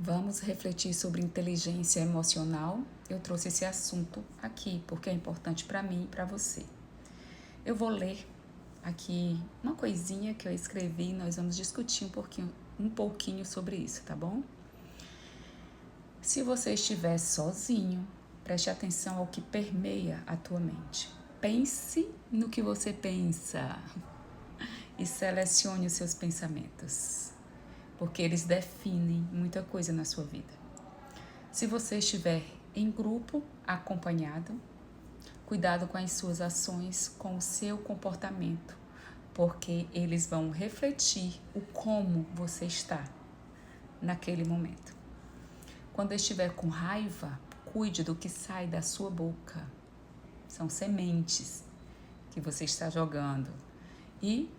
Vamos refletir sobre inteligência emocional. Eu trouxe esse assunto aqui porque é importante para mim e para você. Eu vou ler aqui uma coisinha que eu escrevi e nós vamos discutir um pouquinho sobre isso, tá bom? Se você estiver sozinho, preste atenção ao que permeia a tua mente. Pense no que você pensa e selecione os seus pensamentos, porque eles definem muita coisa na sua vida. Se você estiver em grupo, acompanhado, cuidado com as suas ações, com o seu comportamento, porque eles vão refletir o como você está naquele momento. Quando estiver com raiva, cuide do que sai da sua boca. São sementes que você está jogando. E,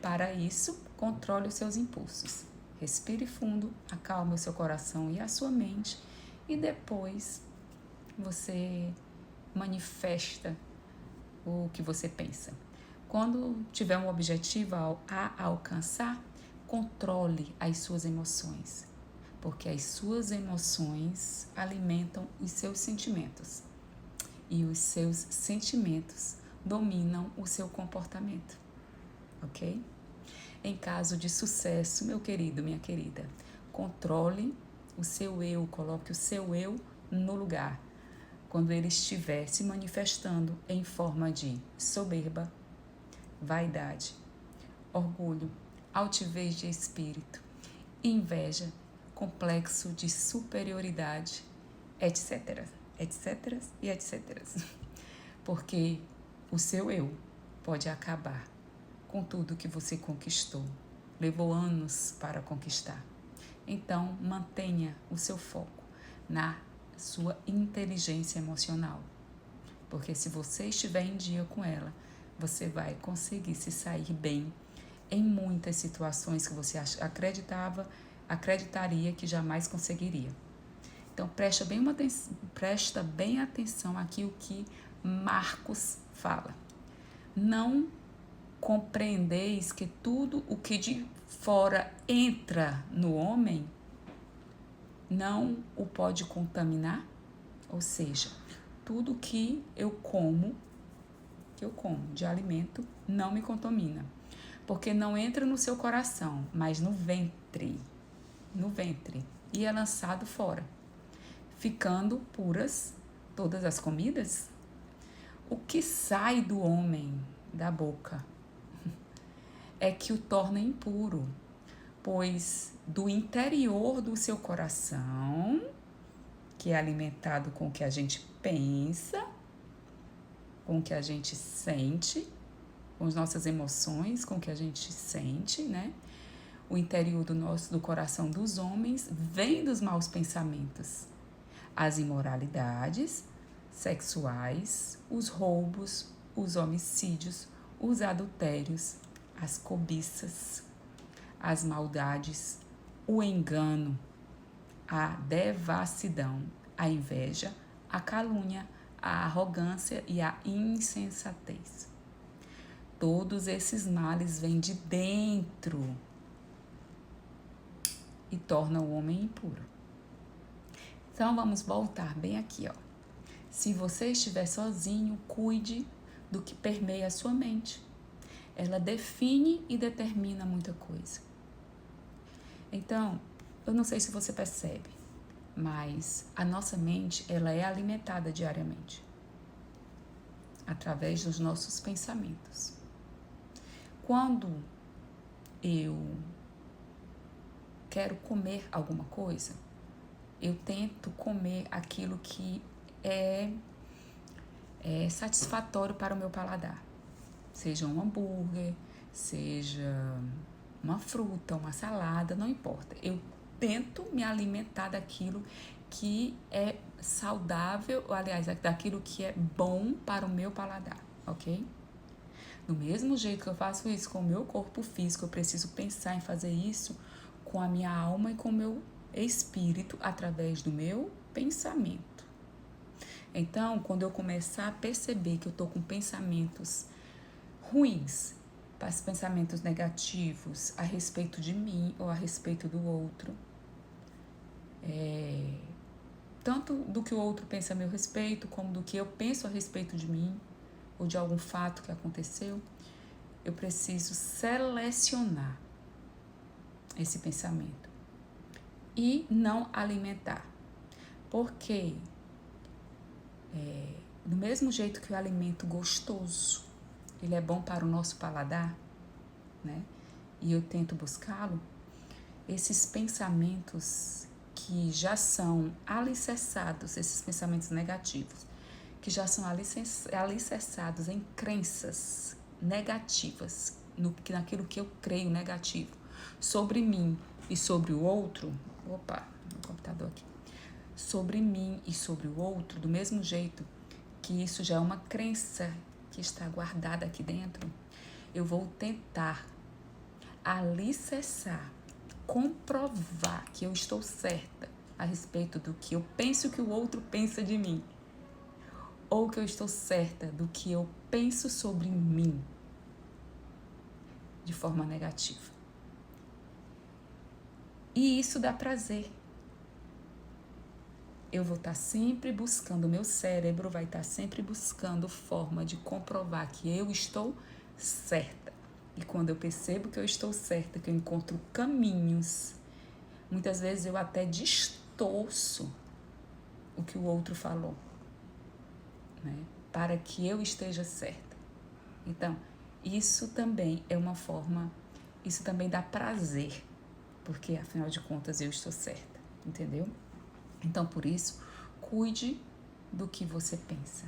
para isso, controle os seus impulsos. Respire fundo, acalme o seu coração e a sua mente e depois você manifesta o que você pensa. Quando tiver um objetivo a alcançar, controle as suas emoções, porque as suas emoções alimentam os seus sentimentos e os seus sentimentos dominam o seu comportamento, ok? Em caso de sucesso, meu querido, minha querida, controle o seu eu, coloque o seu eu no lugar. Quando ele estiver se manifestando em forma de soberba, vaidade, orgulho, altivez de espírito, inveja, complexo de superioridade, etc, etc e etc. Porque o seu eu pode acabar com tudo que você conquistou. Levou anos para conquistar. Então, mantenha o seu foco na sua inteligência emocional. Porque se você estiver em dia com ela, você vai conseguir se sair bem em muitas situações que você acreditaria que jamais conseguiria. Então, presta bem atenção aqui o que Marcos fala. Não compreendeis que tudo o que de fora entra no homem não o pode contaminar? Ou seja, tudo que eu como de alimento não me contamina, porque não entra no seu coração, mas no ventre, e é lançado fora, ficando puras todas as comidas. O que sai do homem da boca é que o torna impuro, pois do interior do seu coração, que é alimentado com o que a gente pensa, com o que a gente sente, com as nossas emoções, com o que a gente sente, né? O interior do coração dos homens vem dos maus pensamentos, as imoralidades sexuais, os roubos, os homicídios, os adultérios, as cobiças, as maldades, o engano, a devassidão, a inveja, a calúnia, a arrogância e a insensatez. Todos esses males vêm de dentro e tornam o homem impuro. Então vamos voltar bem aqui, ó. Se você estiver sozinho, cuide do que permeia a sua mente. Ela define e determina muita coisa. Então, eu não sei se você percebe, mas a nossa mente, ela é alimentada diariamente através dos nossos pensamentos. Quando eu quero comer alguma coisa, eu tento comer aquilo que é satisfatório para o meu paladar. Seja um hambúrguer, seja uma fruta, uma salada, não importa. Eu tento me alimentar daquilo que é saudável, aliás, daquilo que é bom para o meu paladar, ok? Do mesmo jeito que eu faço isso com o meu corpo físico, eu preciso pensar em fazer isso com a minha alma e com o meu espírito através do meu pensamento. Então, quando eu começar a perceber que eu estou com pensamentos ruins, pensamentos negativos a respeito de mim ou a respeito do outro, tanto do que o outro pensa a meu respeito, como do que eu penso a respeito de mim, ou de algum fato que aconteceu, eu preciso selecionar esse pensamento e não alimentar. Porque do mesmo jeito que o alimento gostoso, ele é bom para o nosso paladar, né? E eu tento buscá-lo, esses pensamentos que já são alicerçados, esses pensamentos negativos, que já são alicerçados em crenças negativas, naquilo que eu creio negativo, sobre mim e sobre o outro, meu computador aqui, sobre mim e sobre o outro, do mesmo jeito que isso já é uma crença que está guardada aqui dentro, eu vou tentar alicerçar, comprovar que eu estou certa a respeito do que eu penso que o outro pensa de mim, ou que eu estou certa do que eu penso sobre mim de forma negativa. E isso dá prazer. Eu vou estar sempre buscando, o meu cérebro vai estar sempre buscando forma de comprovar que eu estou certa. E quando eu percebo que eu estou certa, que eu encontro caminhos, muitas vezes eu até distorço o que o outro falou, né? Para que eu esteja certa. Então, isso também é uma forma, isso também dá prazer, porque afinal de contas eu estou certa, entendeu? Então, por isso, cuide do que você pensa.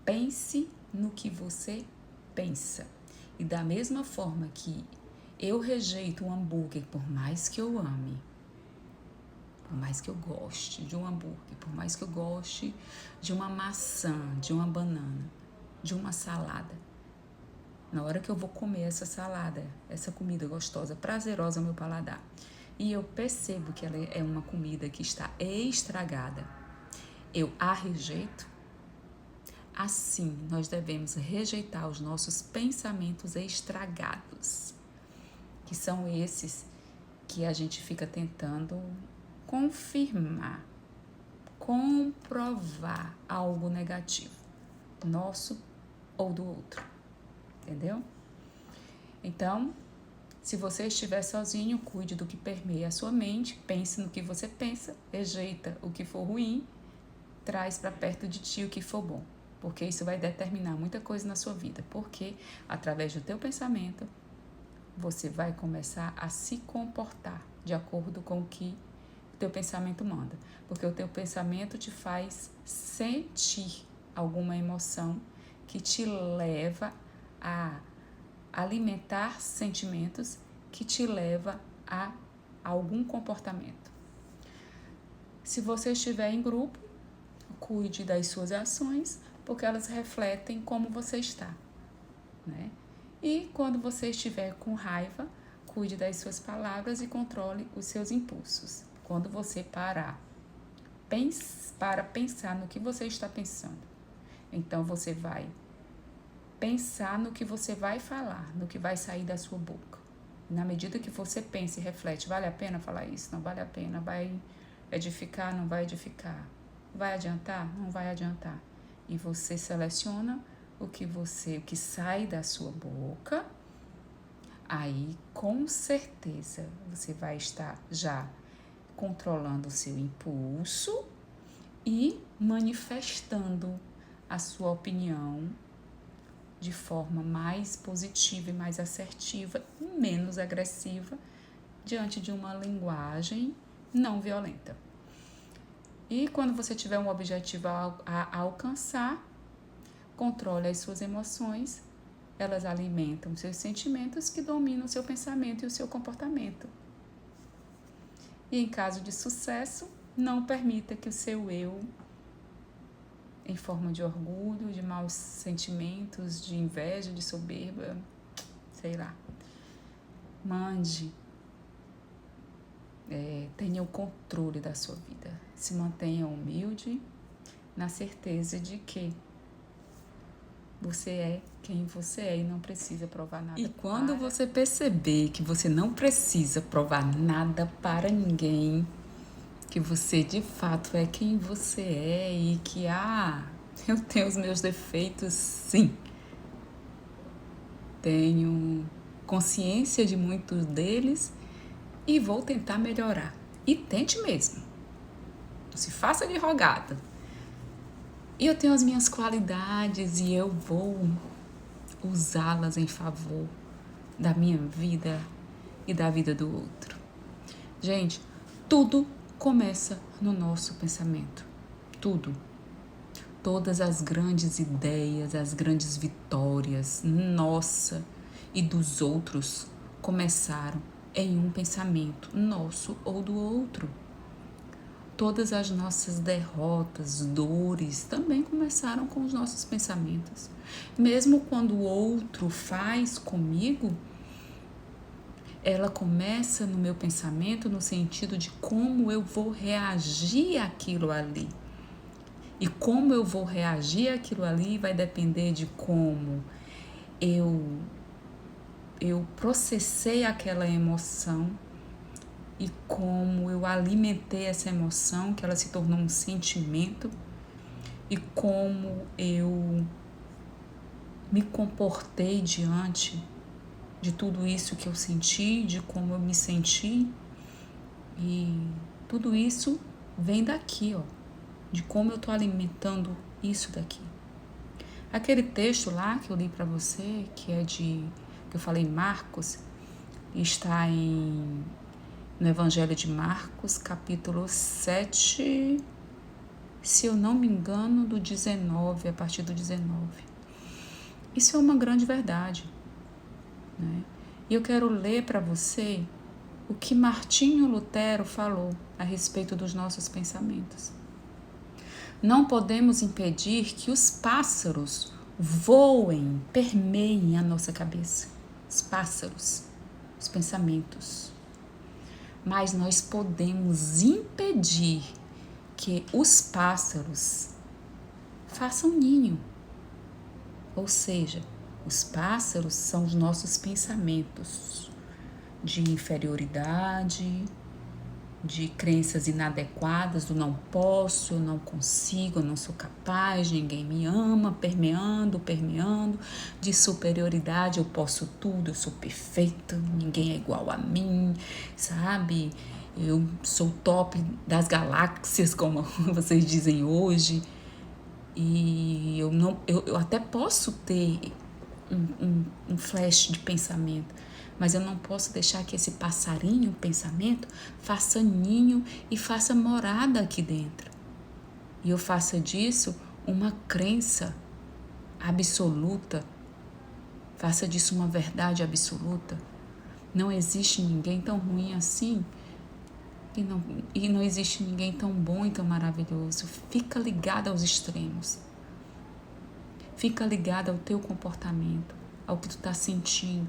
Pense no que você pensa. E da mesma forma que eu rejeito um hambúrguer, por mais que eu ame, por mais que eu goste de um hambúrguer, por mais que eu goste de uma maçã, de uma banana, de uma salada, na hora que eu vou comer essa salada, essa comida gostosa, prazerosa ao meu paladar, e eu percebo que ela é uma comida que está estragada, eu a rejeito. Assim, nós devemos rejeitar os nossos pensamentos estragados, que são esses que a gente fica tentando confirmar, comprovar algo negativo, nosso ou do outro, entendeu? Então, se você estiver sozinho, cuide do que permeia a sua mente, pense no que você pensa, rejeita o que for ruim, traz para perto de ti o que for bom, porque isso vai determinar muita coisa na sua vida, porque através do teu pensamento, você vai começar a se comportar de acordo com o que o teu pensamento manda, porque o teu pensamento te faz sentir alguma emoção que te leva a alimentar sentimentos que te leva a algum comportamento. Se você estiver em grupo, cuide das suas ações, porque elas refletem como você está, né? E quando você estiver com raiva, cuide das suas palavras e controle os seus impulsos. Quando você parar para pensar no que você está pensando, então você vai pensar no que você vai falar, no que vai sair da sua boca. Na medida que você pensa e reflete, vale a pena falar isso? Não vale a pena? Vai edificar? Não vai edificar? Vai adiantar? Não vai adiantar. E você seleciona o que sai da sua boca, aí com certeza você vai estar já controlando o seu impulso e manifestando a sua opinião de forma mais positiva e mais assertiva e menos agressiva diante de uma linguagem não violenta. E quando você tiver um objetivo a alcançar, controle as suas emoções, elas alimentam seus sentimentos que dominam o seu pensamento e o seu comportamento. E em caso de sucesso, não permita que o seu eu, em forma de orgulho, de maus sentimentos, de inveja, de soberba, sei lá, tenha o controle da sua vida. Se mantenha humilde, na certeza de que você é quem você é e não precisa provar nada. E quando você perceber que você não precisa provar nada para ninguém, que você de fato é quem você é e que, eu tenho os meus defeitos, sim. Tenho consciência de muitos deles e vou tentar melhorar. E tente mesmo. Não se faça de rogada. E eu tenho as minhas qualidades e eu vou usá-las em favor da minha vida e da vida do outro. Gente, tudo começa no nosso pensamento. Tudo. Todas as grandes ideias, as grandes vitórias, nossa e dos outros, começaram em um pensamento nosso ou do outro. Todas as nossas derrotas, dores, também começaram com os nossos pensamentos. Mesmo quando o outro faz comigo, ela começa no meu pensamento no sentido de como eu vou reagir àquilo ali. E como eu vou reagir àquilo ali vai depender de como eu processei aquela emoção e como eu alimentei essa emoção, que ela se tornou um sentimento, e como eu me comportei diante de tudo isso que eu senti, de como eu me senti. E tudo isso vem daqui, de como eu estou alimentando isso daqui. Aquele texto lá que eu li para você, que eu falei em Marcos, está no Evangelho de Marcos, capítulo 7, se eu não me engano, do 19, a partir do 19. Isso é uma grande verdade, né? E eu quero ler para você o que Martinho Lutero falou a respeito dos nossos pensamentos. Não podemos impedir que os pássaros voem, permeiem a nossa cabeça. Os pássaros, os pensamentos. Mas nós podemos impedir que os pássaros façam ninho. Ou seja, os pássaros são os nossos pensamentos de inferioridade, de crenças inadequadas, do não posso, eu não consigo, eu não sou capaz, ninguém me ama, permeando, de superioridade, eu posso tudo, eu sou perfeita, ninguém é igual a mim, sabe? Eu sou top das galáxias, como vocês dizem hoje, e eu até posso ter um flash de pensamento, mas eu não posso deixar que esse passarinho, pensamento, faça ninho e faça morada aqui dentro. E eu faça disso uma crença absoluta, faça disso uma verdade absoluta. Não existe ninguém tão ruim assim e não existe ninguém tão bom e tão maravilhoso. Fica ligado aos extremos. Fica ligado ao teu comportamento, ao que tu está sentindo.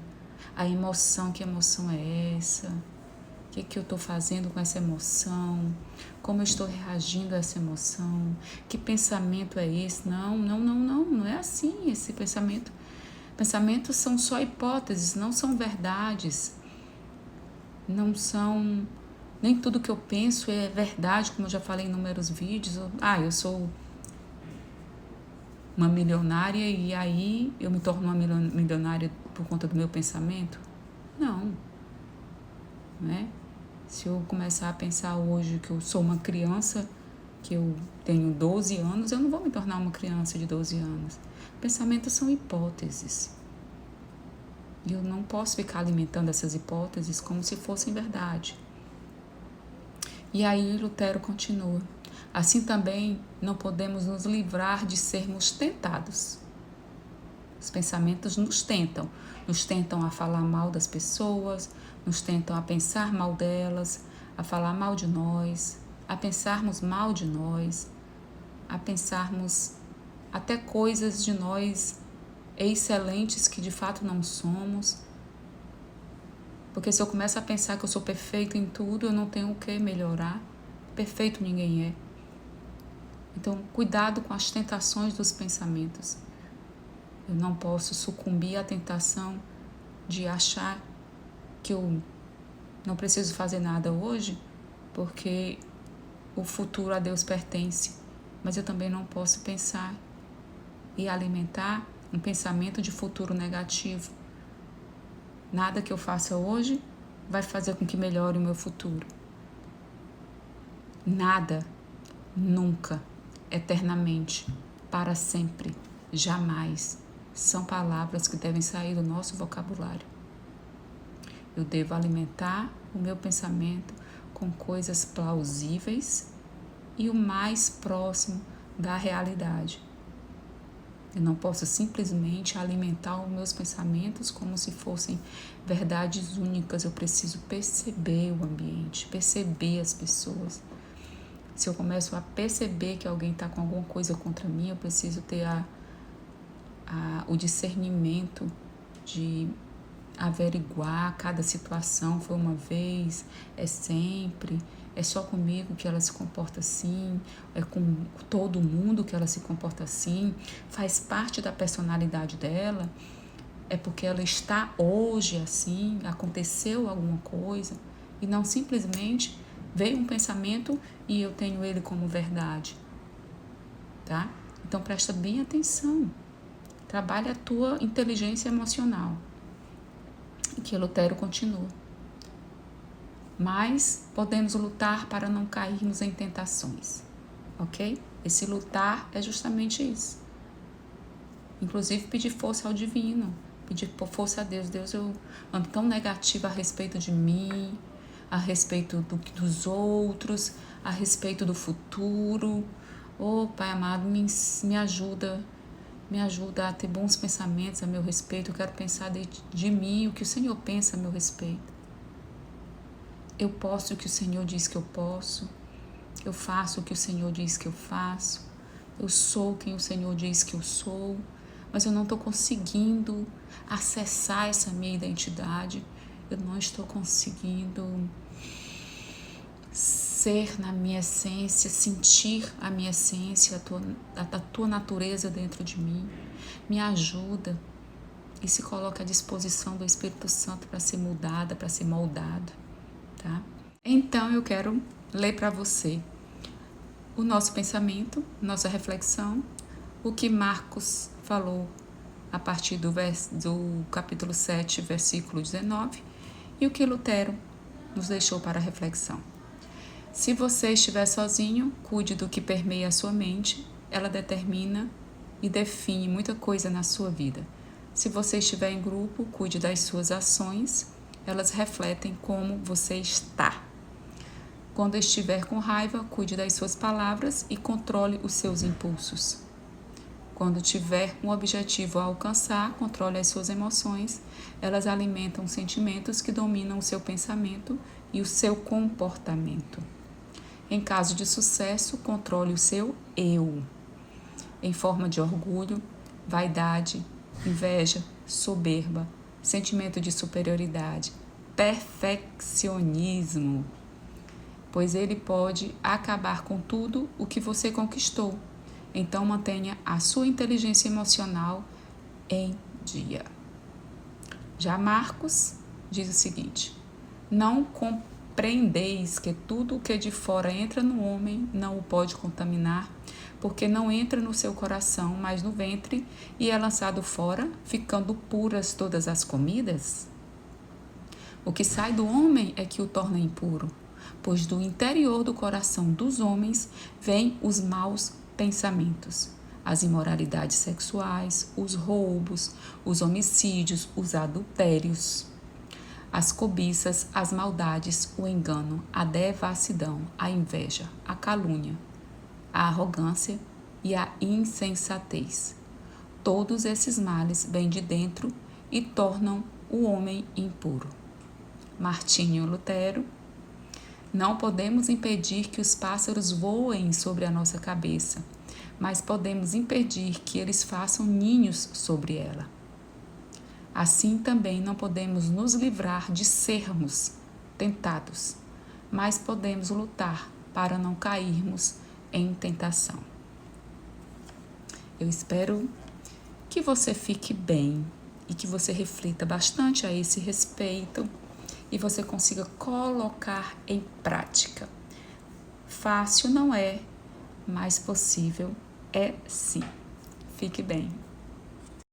A emoção, que emoção é essa? O que eu estou fazendo com essa emoção? Como eu estou reagindo a essa emoção? Que pensamento é esse? Não é assim esse pensamento. Pensamentos são só hipóteses, não são verdades. Não são... Nem tudo que eu penso é verdade, como eu já falei em inúmeros vídeos. Eu sou uma milionária e aí eu me torno uma milionária por conta do meu pensamento? Não, né? Se eu começar a pensar hoje que eu sou uma criança, que eu tenho 12 anos, eu não vou me tornar uma criança de 12 anos. Pensamentos são hipóteses. E eu não posso ficar alimentando essas hipóteses como se fossem verdade. E aí Lutero continua. Assim também não podemos nos livrar de sermos tentados. Os pensamentos nos tentam a falar mal das pessoas, nos tentam a pensar mal delas, a falar mal de nós, a pensarmos mal de nós, a pensarmos até coisas de nós excelentes que de fato não somos. Porque se eu começo a pensar que eu sou perfeito em tudo, eu não tenho o que melhorar. Perfeito ninguém é. Então, cuidado com as tentações dos pensamentos. Eu não posso sucumbir à tentação de achar que eu não preciso fazer nada hoje, porque o futuro a Deus pertence, mas eu também não posso pensar e alimentar um pensamento de futuro negativo. Nada que eu faça hoje vai fazer com que melhore o meu futuro. Nada, nunca, eternamente, para sempre, jamais, são palavras que devem sair do nosso vocabulário. Eu devo alimentar o meu pensamento com coisas plausíveis e o mais próximo da realidade. Eu não posso simplesmente alimentar os meus pensamentos como se fossem verdades únicas. Eu preciso perceber o ambiente, perceber as pessoas. Se eu começo a perceber que alguém está com alguma coisa contra mim, eu preciso ter o discernimento de averiguar cada situação. Foi uma vez, é sempre, é só comigo que ela se comporta assim, é com todo mundo que ela se comporta assim, faz parte da personalidade dela, é porque ela está hoje assim, aconteceu alguma coisa, e não simplesmente veio um pensamento e eu tenho ele como verdade, tá? Então presta bem atenção, trabalha a tua inteligência emocional. E que Lutero continua. Mas podemos lutar para não cairmos em tentações, ok? Esse lutar é justamente isso. Inclusive pedir força ao divino, pedir força a Deus. Deus, eu ando tão negativa a respeito de mim, a respeito dos outros, a respeito do futuro. Oh, Pai amado, me ajuda. Me ajuda a ter bons pensamentos a meu respeito. Eu quero pensar de mim o que o Senhor pensa a meu respeito. Eu posso o que o Senhor diz que eu posso. Eu faço o que o Senhor diz que eu faço. Eu sou quem o Senhor diz que eu sou. Mas eu não estou conseguindo acessar essa minha identidade. Eu não estou conseguindo ser na minha essência, sentir a minha essência, a tua natureza dentro de mim. Me ajuda e se coloca à disposição do Espírito Santo para ser mudada, para ser moldado, tá? Então eu quero ler para você o nosso pensamento, nossa reflexão, o que Marcos falou a partir do capítulo 7, versículo 19, e o que Lutero nos deixou para a reflexão. Se você estiver sozinho, cuide do que permeia a sua mente, ela determina e define muita coisa na sua vida. Se você estiver em grupo, cuide das suas ações, elas refletem como você está. Quando estiver com raiva, cuide das suas palavras e controle os seus impulsos. Quando tiver um objetivo a alcançar, controle as suas emoções, elas alimentam sentimentos que dominam o seu pensamento e o seu comportamento. Em caso de sucesso, controle o seu eu, em forma de orgulho, vaidade, inveja, soberba, sentimento de superioridade, perfeccionismo, pois ele pode acabar com tudo o que você conquistou. Então mantenha a sua inteligência emocional em dia. Já Marcos diz o seguinte: não compreendeis que tudo o que de fora entra no homem não o pode contaminar, porque não entra no seu coração, mas no ventre, e é lançado fora, ficando puras todas as comidas? O que sai do homem é que o torna impuro, pois do interior do coração dos homens vêm os maus pensamentos, as imoralidades sexuais, os roubos, os homicídios, os adultérios, as cobiças, as maldades, o engano, a devassidão, a inveja, a calúnia, a arrogância e a insensatez. Todos esses males vêm de dentro e tornam o homem impuro. Martinho Lutero. Não podemos impedir que os pássaros voem sobre a nossa cabeça, mas podemos impedir que eles façam ninhos sobre ela. Assim também não podemos nos livrar de sermos tentados, mas podemos lutar para não cairmos em tentação. Eu espero que você fique bem e que você reflita bastante a esse respeito e você consiga colocar em prática. Fácil não é, mas possível é sim. Fique bem.